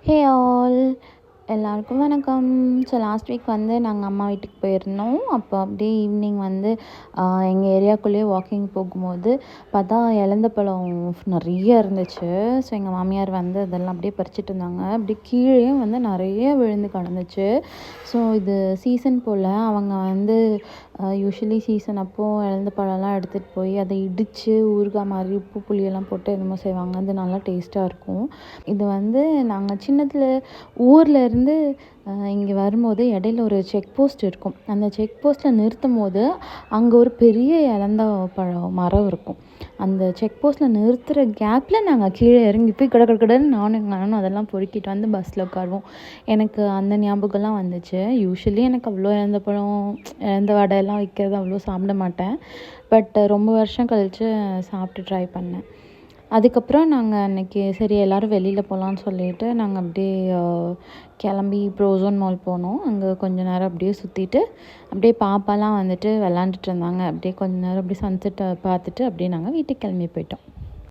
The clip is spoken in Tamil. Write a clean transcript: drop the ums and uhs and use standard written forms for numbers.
ஹே ஆல், எல்லாருக்கும் வணக்கம். ஸோ லாஸ்ட் வீக் வந்து நாங்கள் அம்மா வீட்டுக்கு போயிருந்தோம். அப்போ அப்படியே ஈவினிங் வந்து எங்கள் ஏரியாக்குள்ளேயே வாக்கிங் போகும்போது பார்த்தா இலந்த பழம் நிறைய இருந்துச்சு. ஸோ எங்கள் மாமியார் வந்து அதெல்லாம் அப்படியே பறிச்சுட்டு இருந்தாங்க. அப்படியே கீழேயும் வந்து நிறைய விழுந்து கிடந்துச்சு. ஸோ இது சீசன் போல் அவங்க வந்து யூஸ்வலி சீசன் அப்போது இலந்த பழம்லாம் எடுத்துகிட்டு போய் அதை இடித்து ஊறுகாய் மாதிரி உப்பு புளியெல்லாம் போட்டு என்னமோ செய்வாங்க. அது நல்லா டேஸ்ட்டாக இருக்கும். இது வந்து நாங்கள் சின்னத்தில் ஊரில் இருந்து இங்கே வரும்போது இடையில ஒரு செக் போஸ்ட் இருக்கும். அந்த செக் போஸ்ட்டில் நிறுத்தும் போது அங்கே ஒரு பெரிய இலந்த பழம் மரம் இருக்கும். அந்த செக் போஸ்ட்டில் நிறுத்துகிற கேப்பில் நாங்கள் கீழே இறங்கி போய் கடன்னு நானும் எங்கள் அண்ணனும் அதெல்லாம் பொறுக்கிட்டு வந்து பஸ்ஸில் உட்காருவோம். எனக்கு அந்த ஞாபகம்லாம் வந்துச்சு. யூஸ்வலி எனக்கு அவ்வளோ இலந்த பழம் இலந்த வடையெல்லாம் வைக்கிறது அவ்வளோ சாப்பிட மாட்டேன். பட் ரொம்ப வருஷம் கழித்து சாப்பிட்டு ட்ரை பண்ணேன். அதுக்கப்புறம் நாங்கள் அன்றைக்கி சரி எல்லோரும் வெளியில் போகலான்னு சொல்லிட்டு நாங்கள் அப்படியே கிளம்பி ப்ரோசோன் மால் போனோம். அங்கே கொஞ்சம் நேரம் அப்படியே சுற்றிட்டு அப்படியே பாப்பாலாம் வந்துட்டு விளாண்டுட்டு இருந்தாங்க. அப்படியே கொஞ்ச நேரம் அப்படியே சன்செட்டை பார்த்துட்டு அப்படியே நாங்கள் வீட்டுக்கு கிளம்பி போயிட்டோம்.